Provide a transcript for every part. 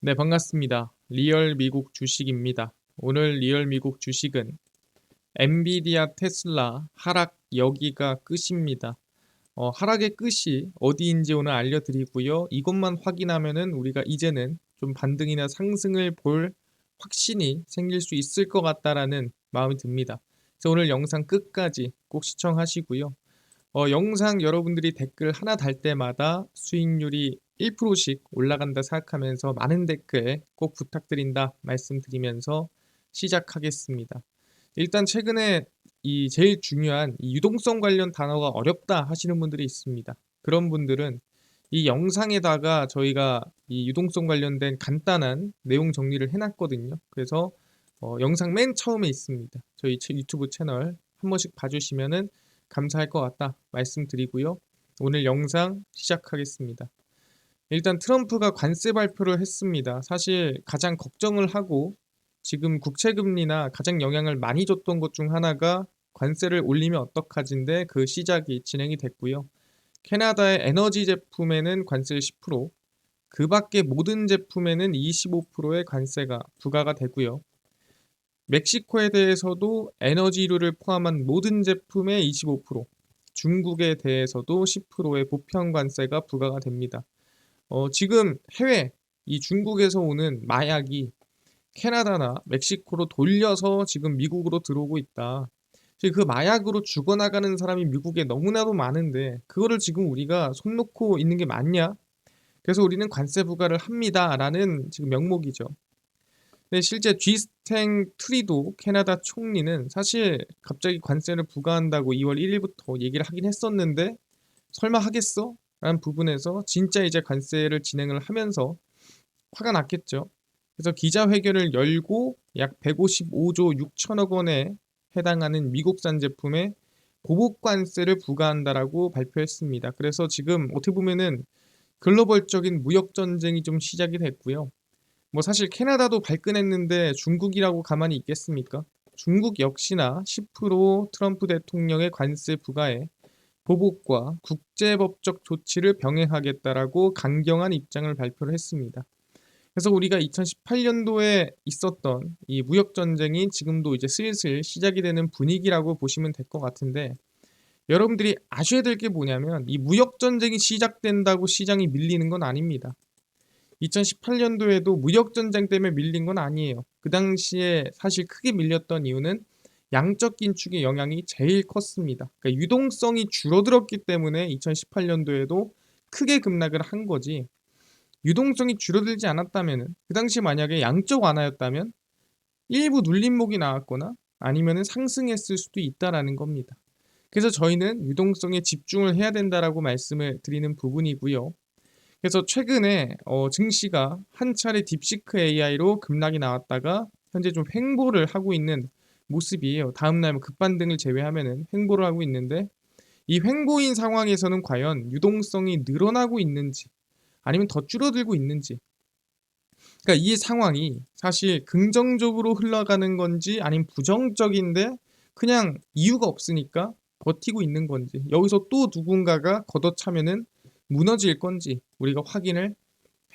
네, 반갑습니다. 리얼 미국 주식입니다. 오늘 리얼 미국 주식은 엔비디아, 테슬라 하락 여기가 끝입니다. 하락의 끝이 어디인지 오늘 알려드리고요. 이것만 확인하면은 우리가 이제는 좀 반등이나 상승을 볼 확신이 생길 수 있을 것 같다라는 마음이 듭니다. 그래서 오늘 영상 끝까지 꼭 시청하시고요. 영상 여러분들이 댓글 하나 달 때마다 수익률이 1%씩 올라간다 생각하면서 많은 댓글 꼭 부탁드린다 말씀드리면서 시작하겠습니다. 일단 최근에 이 제일 중요한 이 유동성 관련 단어가 어렵다 하시는 분들이 있습니다. 그런 분들은 이 영상에다가 저희가 이 유동성 관련된 간단한 내용 정리를 해놨거든요. 그래서 영상 맨 처음에 있습니다. 저희 유튜브 채널 한 번씩 봐주시면은 감사할 것 같다 말씀드리고요. 오늘 영상 시작하겠습니다. 일단 트럼프가 관세 발표를 했습니다. 사실 가장 걱정을 하고 지금 국채금리나 가장 영향을 많이 줬던 것 중 하나가 관세를 올리면 어떡하지인데 그 시작이 진행이 됐고요. 캐나다의 에너지 제품에는 관세 10%, 그 밖에 모든 제품에는 25%의 관세가 부과가 되고요. 멕시코에 대해서도 에너지류를 포함한 모든 제품에 25%, 중국에 대해서도 10%의 보편 관세가 부과가 됩니다. 지금 해외, 이 중국에서 오는 마약이 캐나다나 멕시코로 돌려서 지금 미국으로 들어오고 있다. 그 마약으로 죽어나가는 사람이 미국에 너무나도 많은데 그거를 지금 우리가 손 놓고 있는 게 맞냐? 그래서 우리는 관세 부과를 합니다라는 지금 명목이죠. 근데 실제 쥐스탱 트리도 캐나다 총리는 사실 갑자기 관세를 부과한다고 2월 1일부터 얘기를 하긴 했었는데 설마 하겠어? 라는 부분에서 진짜 이제 관세를 진행을 하면서 화가 났겠죠. 그래서 기자회견을 열고 약 155조 6천억 원에 해당하는 미국산 제품에 보복 관세를 부과한다라고 발표했습니다. 그래서 지금 어떻게 보면은 글로벌적인 무역 전쟁이 좀 시작이 됐고요. 뭐 사실 캐나다도 발끈했는데 중국이라고 가만히 있겠습니까? 중국 역시나 10% 트럼프 대통령의 관세 부과에 보복과 국제법적 조치를 병행하겠다라고 강경한 입장을 발표를 했습니다. 그래서 우리가 2018년도에 있었던 이 무역 전쟁이 지금도 이제 슬슬 시작이 되는 분위기라고 보시면 될 것 같은데 여러분들이 아셔야 될 게 뭐냐면 이 무역 전쟁이 시작된다고 시장이 밀리는 건 아닙니다. 2018년도에도 무역 전쟁 때문에 밀린 건 아니에요. 그 당시에 사실 크게 밀렸던 이유는 양적 긴축의 영향이 제일 컸습니다. 그러니까 유동성이 줄어들었기 때문에 2018년도에도 크게 급락을 한 거지. 유동성이 줄어들지 않았다면은 그 당시 만약에 양적 완화였다면 일부 눌림목이 나왔거나 아니면은 상승했을 수도 있다라는 겁니다. 그래서 저희는 유동성에 집중을 해야 된다라고 말씀을 드리는 부분이고요. 그래서 최근에 증시가 한 차례 딥시크 AI로 급락이 나왔다가 현재 좀 횡보를 하고 있는 모습이에요. 다음날 뭐 급반등을 제외하면은 횡보를 하고 있는데 이 횡보인 상황에서는 과연 유동성이 늘어나고 있는지 아니면 더 줄어들고 있는지, 그러니까 이 상황이 사실 긍정적으로 흘러가는 건지 아니면 부정적인데 그냥 이유가 없으니까 버티고 있는 건지, 여기서 또 누군가가 걷어차면은 무너질 건지 우리가 확인을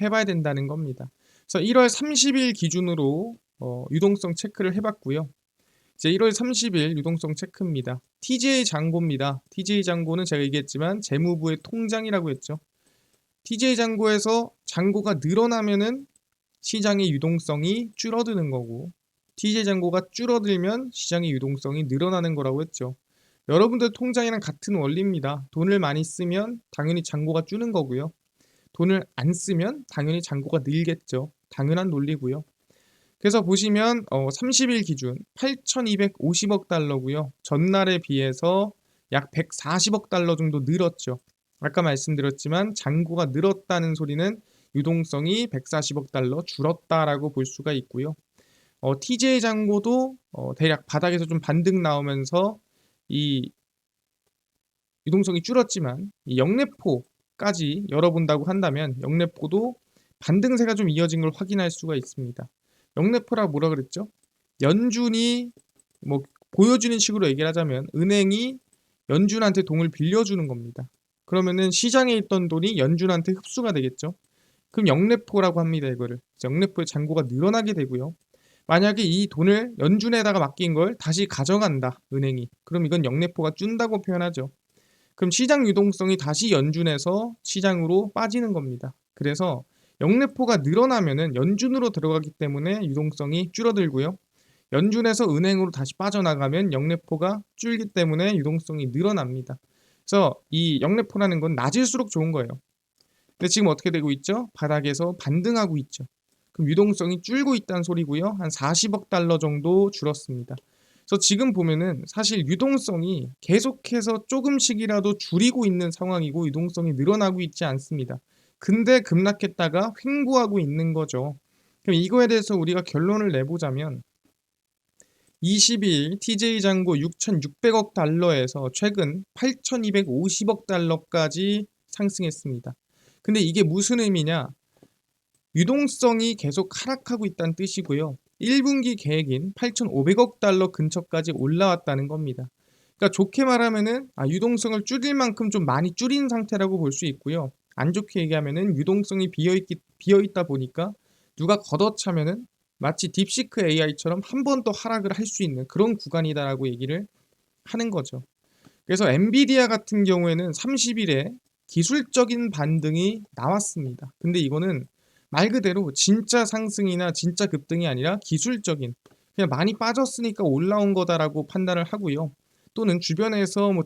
해봐야 된다는 겁니다. 그래서 1월 30일 기준으로 유동성 체크를 해봤고요. 이제 1월 30일 유동성 체크입니다. TJ 잔고입니다. TJ 잔고는 제가 얘기했지만 재무부의 통장이라고 했죠. TJ 잔고에서 잔고가 늘어나면은 시장의 유동성이 줄어드는 거고, TJ 잔고가 줄어들면 시장의 유동성이 늘어나는 거라고 했죠. 여러분들 통장이랑 같은 원리입니다. 돈을 많이 쓰면 당연히 잔고가 줄는 거고요. 돈을 안 쓰면 당연히 잔고가 늘겠죠. 당연한 논리고요. 그래서 보시면 30일 기준 8,250억 달러고요. 전날에 비해서 약 140억 달러 정도 늘었죠. 아까 말씀드렸지만 잔고가 늘었다는 소리는 유동성이 140억 달러 줄었다라고 볼 수가 있고요. TJ 잔고도 대략 바닥에서 좀 반등 나오면서 이 유동성이 줄었지만 이 영래포까지 열어본다고 한다면 영래포도 반등세가 좀 이어진 걸 확인할 수가 있습니다. 영래포라 뭐라 그랬죠? 연준이 뭐 보여주는 식으로 얘기를 하자면 은행이 연준한테 돈을 빌려주는 겁니다. 그러면은 시장에 있던 돈이 연준한테 흡수가 되겠죠. 그럼 역레포라고 합니다. 이거를 역레포의 잔고가 늘어나게 되고요. 만약에 이 돈을 연준에다가 맡긴 걸 다시 가져간다 은행이, 그럼 이건 역레포가 준다고 표현하죠. 그럼 시장 유동성이 다시 연준에서 시장으로 빠지는 겁니다. 그래서 역레포가 늘어나면은 연준으로 들어가기 때문에 유동성이 줄어들고요. 연준에서 은행으로 다시 빠져나가면 역레포가 줄기 때문에 유동성이 늘어납니다. 그래서 이 역레포라는 건 낮을수록 좋은 거예요. 근데 지금 어떻게 되고 있죠? 바닥에서 반등하고 있죠. 그럼 유동성이 줄고 있다는 소리고요. 한 40억 달러 정도 줄었습니다. 그래서 지금 보면은 사실 유동성이 계속해서 조금씩이라도 줄이고 있는 상황이고 유동성이 늘어나고 있지 않습니다. 근데 급락했다가 횡보하고 있는 거죠. 그럼 이거에 대해서 우리가 결론을 내보자면 22일 TJ 잔고 6,600억 달러에서 최근 8,250억 달러까지 상승했습니다. 근데 이게 무슨 의미냐? 유동성이 계속 하락하고 있다는 뜻이고요. 1분기 계획인 8,500억 달러 근처까지 올라왔다는 겁니다. 그러니까 좋게 말하면은 유동성을 줄일 만큼 좀 많이 줄인 상태라고 볼 수 있고요. 안 좋게 얘기하면은 유동성이 비어있다 보니까 누가 걷어차면은 마치 딥시크 AI처럼 한 번 더 하락을 할 수 있는 그런 구간이다라고 얘기를 하는 거죠. 그래서 엔비디아 같은 경우에는 30일에 기술적인 반등이 나왔습니다. 근데 이거는 말 그대로 진짜 상승이나 진짜 급등이 아니라 기술적인, 그냥 많이 빠졌으니까 올라온 거다라고 판단을 하고요. 또는 주변에서 뭐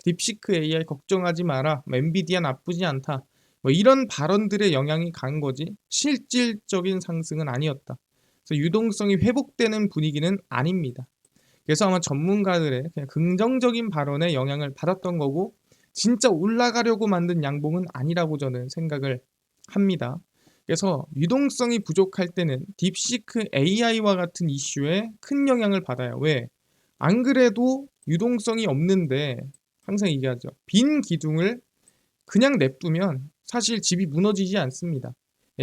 딥시크 AI 걱정하지 마라, 뭐 엔비디아 나쁘지 않다, 뭐 이런 발언들의 영향이 간 거지 실질적인 상승은 아니었다. 그래서 유동성이 회복되는 분위기는 아닙니다. 그래서 아마 전문가들의 그냥 긍정적인 발언에 영향을 받았던 거고 진짜 올라가려고 만든 양봉은 아니라고 저는 생각을 합니다. 그래서 유동성이 부족할 때는 딥시크 AI와 같은 이슈에 큰 영향을 받아요. 왜? 안 그래도 유동성이 없는데 항상 얘기하죠. 빈 기둥을 그냥 냅두면 사실 집이 무너지지 않습니다.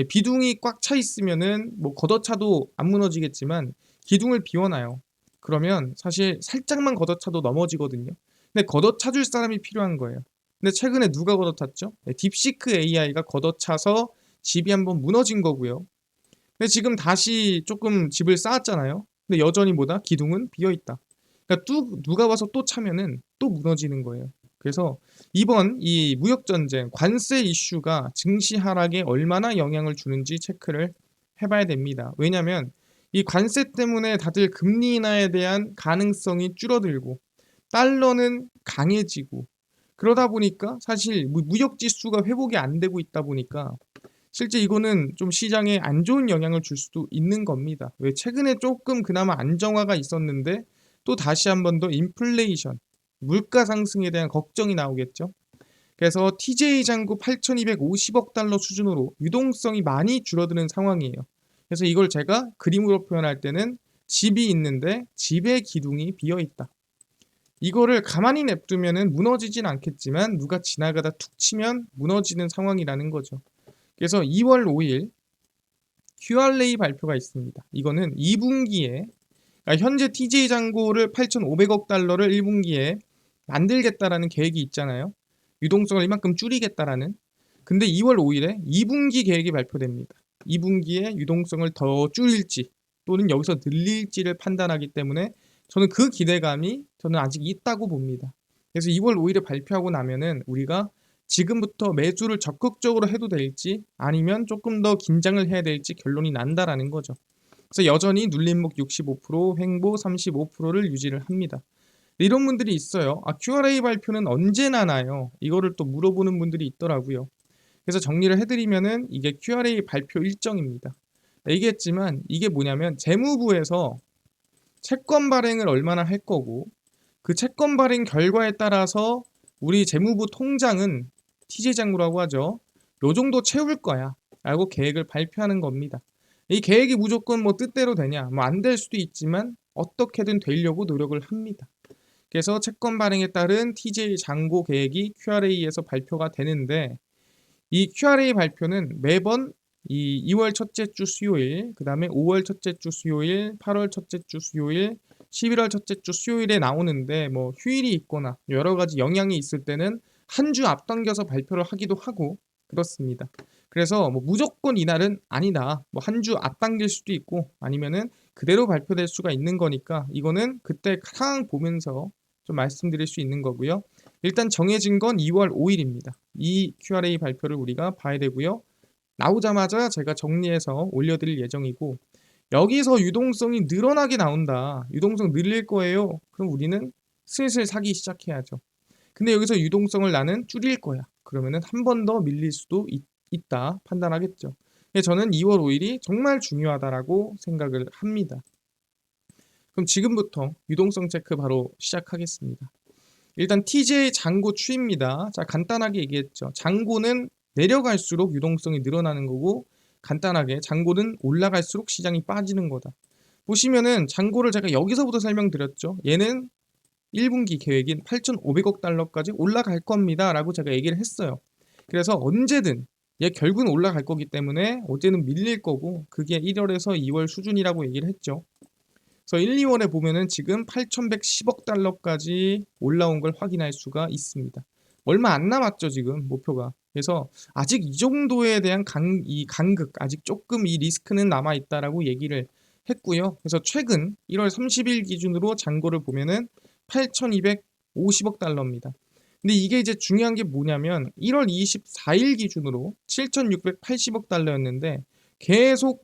비둥이 꽉 차 있으면은 뭐 걷어차도 안 무너지겠지만 기둥을 비워놔요. 그러면 사실 살짝만 걷어차도 넘어지거든요. 근데 걷어차줄 사람이 필요한 거예요. 근데 최근에 누가 걷어찼죠? 딥시크 AI가 걷어차서 집이 한번 무너진 거고요. 근데 지금 다시 조금 집을 쌓았잖아요. 근데 여전히 뭐다? 기둥은 비어 있다. 그러니까 누가 와서 또 차면은 또 무너지는 거예요. 그래서 이번 이 무역 전쟁, 관세 이슈가 증시 하락에 얼마나 영향을 주는지 체크를 해봐야 됩니다. 왜냐하면 이 관세 때문에 다들 금리 인하에 대한 가능성이 줄어들고 달러는 강해지고 그러다 보니까 사실 무역 지수가 회복이 안 되고 있다 보니까 실제 이거는 좀 시장에 안 좋은 영향을 줄 수도 있는 겁니다. 왜 최근에 조금 그나마 안정화가 있었는데 또 다시 한 번 더 인플레이션, 물가 상승에 대한 걱정이 나오겠죠. 그래서 TJ 잔고 8,250억 달러 수준으로 유동성이 많이 줄어드는 상황이에요. 그래서 이걸 제가 그림으로 표현할 때는 집이 있는데 집의 기둥이 비어 있다. 이거를 가만히 냅두면은 무너지진 않겠지만 누가 지나가다 툭 치면 무너지는 상황이라는 거죠. 그래서 2월 5일 QRA 발표가 있습니다. 이거는 2분기에 현재 TJ 잔고를 8,500억 달러를 1분기에 만들겠다라는 계획이 있잖아요. 유동성을 이만큼 줄이겠다라는. 근데 2월 5일에 2분기 계획이 발표됩니다. 2분기에 유동성을 더 줄일지 또는 여기서 늘릴지를 판단하기 때문에 저는 그 기대감이 저는 아직 있다고 봅니다. 그래서 2월 5일에 발표하고 나면은 우리가 지금부터 매수를 적극적으로 해도 될지 아니면 조금 더 긴장을 해야 될지 결론이 난다라는 거죠. 그래서 여전히 눌림목 65%, 횡보 35%를 유지를 합니다. 이런 분들이 있어요. QRA 발표는 언제 나나요? 이거를 또 물어보는 분들이 있더라고요. 그래서 정리를 해드리면은 이게 QRA 발표 일정입니다. 얘기했지만 이게 뭐냐면 재무부에서 채권 발행을 얼마나 할 거고 그 채권 발행 결과에 따라서 우리 재무부 통장은 TJ 잔고라고 하죠. 요 정도 채울 거야 라고 계획을 발표하는 겁니다. 이 계획이 무조건 뭐 뜻대로 되냐 뭐 안 될 수도 있지만 어떻게든 되려고 노력을 합니다. 그래서 채권 발행에 따른 TJ 잔고 계획이 QRA에서 발표가 되는데 이 QRA 발표는 매번 이 2월 첫째 주 수요일, 그 다음에 5월 첫째 주 수요일, 8월 첫째 주 수요일, 11월 첫째 주 수요일에 나오는데 뭐 휴일이 있거나 여러 가지 영향이 있을 때는 한 주 앞당겨서 발표를 하기도 하고 그렇습니다. 그래서 뭐 무조건 이날은 아니다. 뭐 한 주 앞당길 수도 있고 아니면은 그대로 발표될 수가 있는 거니까 이거는 그때 상황 보면서 좀 말씀드릴 수 있는 거고요. 일단 정해진 건 2월 5일입니다. 이 Q&A 발표를 우리가 봐야 되고요. 나오자마자 제가 정리해서 올려드릴 예정이고 여기서 유동성이 늘어나게 나온다. 유동성 늘릴 거예요. 그럼 우리는 슬슬 사기 시작해야죠. 근데 여기서 유동성을 나는 줄일 거야. 그러면은 한 번 더 밀릴 수도 있다 판단하겠죠. 근데 저는 2월 5일이 정말 중요하다라고 생각을 합니다. 그럼 지금부터 유동성 체크 바로 시작하겠습니다. 일단 TJ 잔고 추입니다. 자, 간단하게 얘기했죠. 잔고는 내려갈수록 유동성이 늘어나는 거고 간단하게 잔고는 올라갈수록 시장이 빠지는 거다. 보시면은 잔고를 제가 여기서부터 설명드렸죠. 얘는 1분기 계획인 8,500억 달러까지 올라갈 겁니다 라고 제가 얘기를 했어요. 그래서 언제든 얘 결국은 올라갈 거기 때문에 어제는 밀릴 거고 그게 1월에서 2월 수준이라고 얘기를 했죠. 그래서 1, 2월에 보면은 지금 8,110억 달러까지 올라온 걸 확인할 수가 있습니다. 얼마 안 남았죠, 지금 목표가. 그래서 아직 이 정도에 대한 이 간극, 아직 조금 이 리스크는 남아 있다라고 얘기를 했고요. 그래서 최근 1월 30일 기준으로 잔고를 보면은 8,250억 달러입니다. 근데 이게 이제 중요한 게 뭐냐면 1월 24일 기준으로 7,680억 달러였는데 계속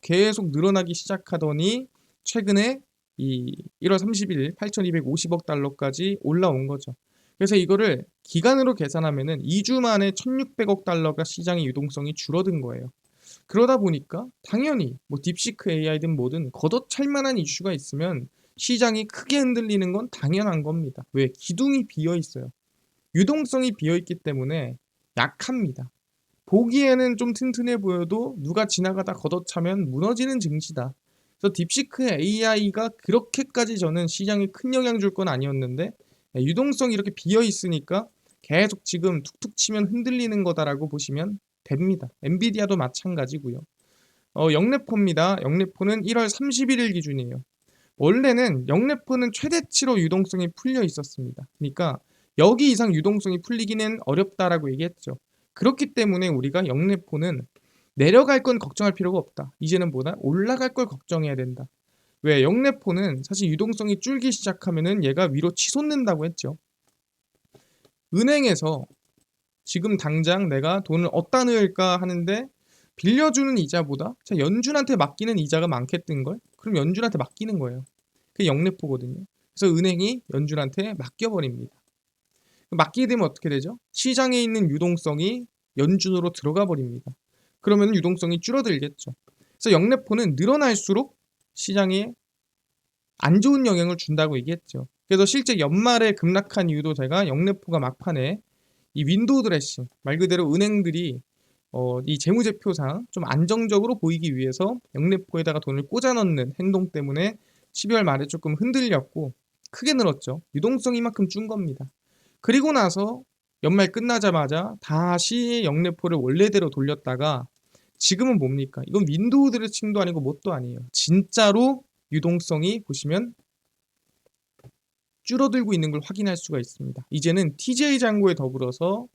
늘어나기 시작하더니 최근에 이 1월 30일 8,250억 달러까지 올라온 거죠. 그래서 이거를 기간으로 계산하면은 2주 만에 1,600억 달러가 시장의 유동성이 줄어든 거예요. 그러다 보니까 당연히 뭐 딥시크 AI든 뭐든 걷어찰 만한 이슈가 있으면 시장이 크게 흔들리는 건 당연한 겁니다. 왜? 기둥이 비어 있어요. 유동성이 비어 있기 때문에 약합니다. 보기에는 좀 튼튼해 보여도 누가 지나가다 걷어차면 무너지는 증시다. 그래서 딥시크의 AI가 그렇게까지 저는 시장에 큰 영향 줄 건 아니었는데 유동성이 이렇게 비어 있으니까 계속 지금 툭툭 치면 흔들리는 거다라고 보시면 됩니다. 엔비디아도 마찬가지고요. 영래포입니다. 영래포는 1월 31일 기준이에요. 원래는 영래포는 최대치로 유동성이 풀려 있었습니다. 그러니까 여기 이상 유동성이 풀리기는 어렵다라고 얘기했죠. 그렇기 때문에 우리가 영래포는 내려갈 건 걱정할 필요가 없다. 이제는 보다 올라갈 걸 걱정해야 된다. 왜? 영래포는 사실 유동성이 줄기 시작하면은 얘가 위로 치솟는다고 했죠. 은행에서 지금 당장 내가 돈을 어디다 넣을까 하는데 빌려주는 이자보다 연준한테 맡기는 이자가 많겠던걸? 그럼 연준한테 맡기는 거예요. 그게 영래포거든요. 그래서 은행이 연준한테 맡겨버립니다. 맡기게 되면 어떻게 되죠? 시장에 있는 유동성이 연준으로 들어가 버립니다. 그러면 유동성이 줄어들겠죠. 그래서 영래포는 늘어날수록 시장에 안 좋은 영향을 준다고 얘기했죠. 그래서 실제 연말에 급락한 이유도 제가 영래포가 막판에 이 윈도우 드레싱, 말 그대로 은행들이 이 재무제표상 좀 안정적으로 보이기 위해서 영래포에다가 돈을 꽂아 넣는 행동 때문에 12월 말에 조금 흔들렸고 크게 늘었죠. 유동성이 이만큼 준 겁니다. 그리고 나서 연말 끝나자마자 다시 영래포를 원래대로 돌렸다가 지금은 뭡니까? 이건 윈도우 드레싱도 아니고 뭣도 아니에요. 진짜로 유동성이 보시면 줄어들고 있는 걸 확인할 수가 있습니다. 이제는 TJ 잔고에 더불어서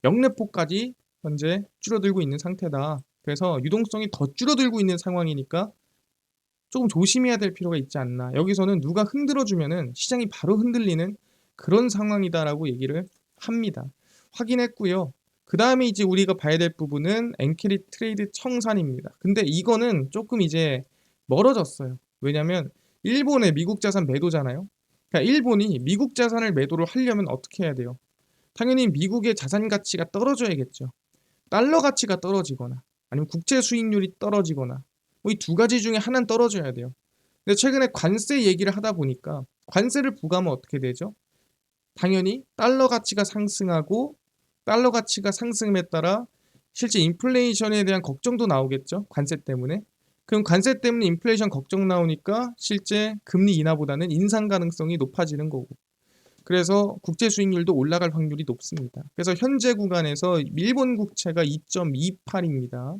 영래포까지 현재 줄어들고 있는 상태다. 그래서 유동성이 더 줄어들고 있는 상황이니까 조금 조심해야 될 필요가 있지 않나. 여기서는 누가 흔들어주면은 시장이 바로 흔들리는 그런 상황이다라고 얘기를 합니다. 확인했고요. 그 다음에 이제 우리가 봐야 될 부분은 엔캐리 트레이드 청산입니다. 근데 이거는 조금 이제 멀어졌어요. 왜냐면 일본의 미국 자산 매도잖아요. 그러니까 일본이 미국 자산을 매도를 하려면 어떻게 해야 돼요? 당연히 미국의 자산 가치가 떨어져야겠죠. 달러 가치가 떨어지거나 아니면 국채 수익률이 떨어지거나 뭐 이 두 가지 중에 하나는 떨어져야 돼요. 근데 최근에 관세 얘기를 하다 보니까 관세를 부과하면 어떻게 되죠? 당연히 달러 가치가 상승하고 달러 가치가 상승에 따라 실제 인플레이션에 대한 걱정도 나오겠죠. 관세 때문에. 그럼 관세 때문에 인플레이션 걱정 나오니까 실제 금리 인하보다는 인상 가능성이 높아지는 거고. 그래서 국채 수익률도 올라갈 확률이 높습니다. 그래서 현재 구간에서 일본 국채가 2.28입니다.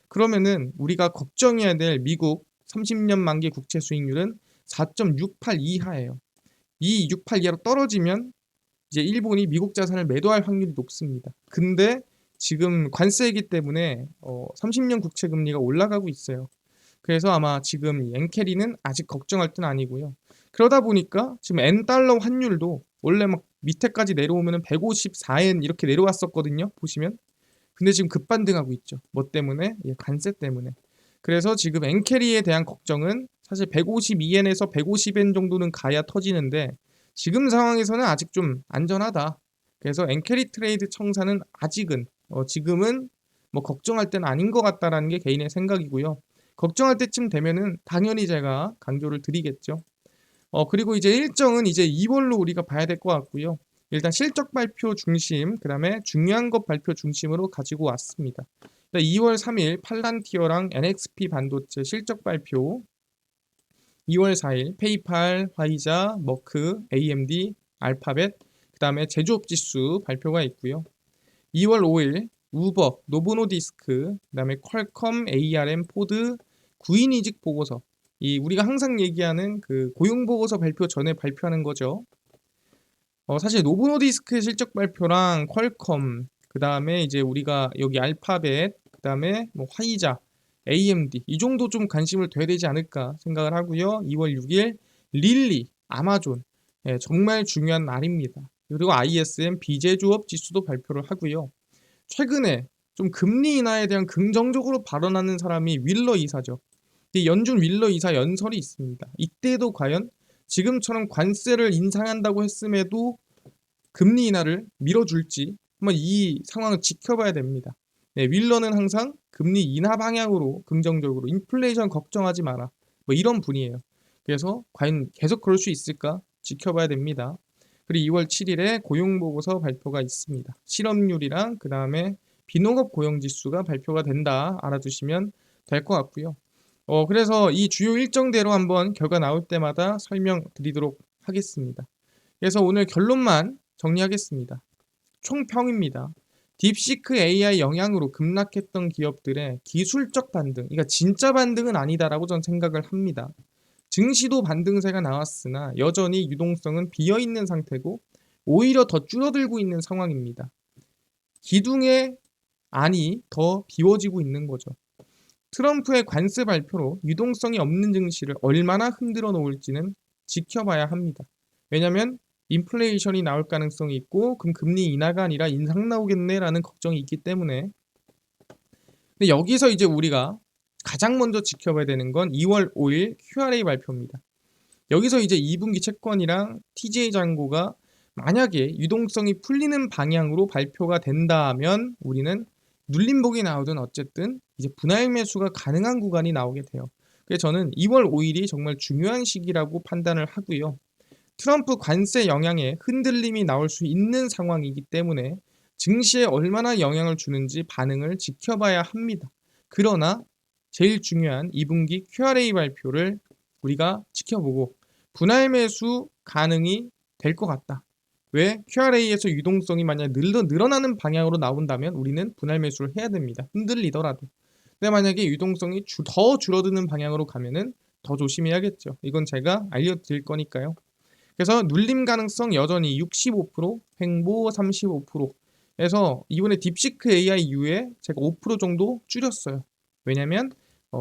그러면은 우리가 걱정해야 될 미국 30년 만기 국채 수익률은 4.68 이하예요. 이 68 이하로 떨어지면 이제 일본이 미국 자산을 매도할 확률이 높습니다. 근데 지금 관세이기 때문에 30년 국채 금리가 올라가고 있어요. 그래서 아마 지금 이 엔캐리는 아직 걱정할 땐 아니고요. 그러다 보니까 지금 엔 달러 환율도 원래 막 밑에까지 내려오면은 154엔 이렇게 내려왔었거든요. 보시면. 근데 지금 급반등하고 있죠. 뭐 때문에? 예, 관세 때문에. 그래서 지금 엔캐리에 대한 걱정은 사실 152엔에서 150엔 정도는 가야 터지는데 지금 상황에서는 아직 좀 안전하다. 그래서 엔캐리 트레이드 청사는 아직은 지금은 뭐 걱정할 때는 아닌 것 같다라는 게 개인의 생각이고요. 걱정할 때쯤 되면은 당연히 제가 강조를 드리겠죠. 그리고 이제 일정은 이제 2월로 우리가 봐야 될 것 같고요. 일단 실적 발표 중심, 그다음에 중요한 것 발표 중심으로 가지고 왔습니다. 2월 3일 팔란티어랑 NXP 반도체 실적 발표, 2월 4일 페이팔, 화이자, 머크, AMD, 알파벳, 그다음에 제조업 지수 발표가 있고요. 2월 5일 우버, 노보노디스크, 그다음에 퀄컴, ARM, 포드, 구인이직 보고서. 이 우리가 항상 얘기하는 그 고용 보고서 발표 전에 발표하는 거죠. 사실 노보노디스크의 실적 발표랑 퀄컴, 그다음에 이제 우리가 여기 알파벳, 그다음에 뭐 화이자, AMD 이 정도 좀 관심을 둬야 되지 않을까 생각을 하고요. 2월 6일 릴리, 아마존. 예, 정말 중요한 날입니다. 그리고 ISM 비제조업 지수도 발표를 하고요. 최근에 좀 금리 인하에 대한 긍정적으로 발언하는 사람이 윌러 이사죠. 이 연준 윌러 이사 연설이 있습니다. 이때도 과연 지금처럼 관세를 인상한다고 했음에도 금리 인하를 밀어줄지 한번 이 상황을 지켜봐야 됩니다. 네, 윌러는 항상 금리 인하 방향으로 긍정적으로 인플레이션 걱정하지 마라. 뭐 이런 분이에요. 그래서 과연 계속 그럴 수 있을까 지켜봐야 됩니다. 그리고 2월 7일에 고용보고서 발표가 있습니다. 실업률이랑 그 다음에 비농업 고용지수가 발표가 된다 알아두시면 될 것 같고요. 그래서 이 주요 일정대로 한번 결과 나올 때마다 설명드리도록 하겠습니다. 그래서 오늘 결론만 정리하겠습니다. 총평입니다. 딥시크 AI 영향으로 급락했던 기업들의 기술적 반등, 그러니까 진짜 반등은 아니다라고 저는 생각을 합니다. 증시도 반등세가 나왔으나 여전히 유동성은 비어있는 상태고 오히려 더 줄어들고 있는 상황입니다. 기둥의 안이 더 비워지고 있는 거죠. 트럼프의 관세 발표로 유동성이 없는 증시를 얼마나 흔들어 놓을지는 지켜봐야 합니다. 왜냐하면 인플레이션이 나올 가능성이 있고 그럼 금리 인하가 아니라 인상 나오겠네라는 걱정이 있기 때문에. 근데 여기서 이제 우리가 가장 먼저 지켜봐야 되는 건 2월 5일 QRA 발표입니다. 여기서 이제 2분기 채권이랑 TJ 잔고가 만약에 유동성이 풀리는 방향으로 발표가 된다면 우리는 눌림목이 나오든 어쨌든 이제 분할 매수가 가능한 구간이 나오게 돼요. 그래서 저는 2월 5일이 정말 중요한 시기라고 판단을 하고요. 트럼프 관세 영향에 흔들림이 나올 수 있는 상황이기 때문에 증시에 얼마나 영향을 주는지 반응을 지켜봐야 합니다. 그러나 제일 중요한 2분기 QRA 발표를 우리가 지켜보고 분할 매수 가능이 될 것 같다. 왜? QRA에서 유동성이 만약 늘어나는 방향으로 나온다면 우리는 분할 매수를 해야 됩니다. 흔들리더라도. 근데 만약에 유동성이 더 줄어드는 방향으로 가면은 더 조심해야겠죠. 이건 제가 알려드릴 거니까요. 그래서 눌림 가능성 여전히 65%, 횡보 35%에서 이번에 딥시크 AI 이후에 제가 5% 정도 줄였어요. 왜냐면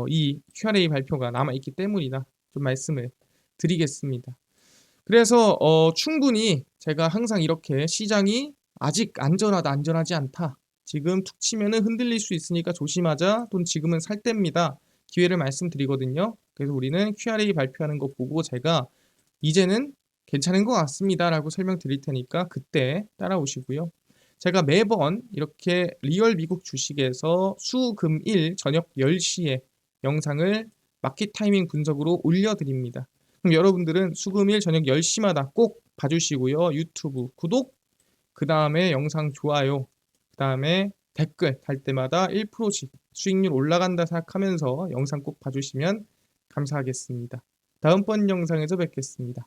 이 QRA 발표가 남아있기 때문이다. 좀 말씀을 드리겠습니다. 그래서 충분히 제가 항상 이렇게 시장이 아직 안전하다, 안전하지 않다. 지금 툭 치면은 흔들릴 수 있으니까 조심하자. 돈 지금은 살 때입니다. 기회를 말씀드리거든요. 그래서 우리는 QRA 발표하는 거 보고 제가 이제는 괜찮은 것 같습니다라고 설명드릴 테니까 그때 따라오시고요. 제가 매번 이렇게 리얼 미국 주식에서 수, 금, 일 저녁 10시에 영상을 마켓 타이밍 분석으로 올려드립니다. 그럼 여러분들은 수금일 저녁 10시마다 꼭 봐주시고요. 유튜브 구독, 그 다음에 영상 좋아요, 그 다음에 댓글 달 때마다 1%씩 수익률 올라간다 생각하면서 영상 꼭 봐주시면 감사하겠습니다. 다음번 영상에서 뵙겠습니다.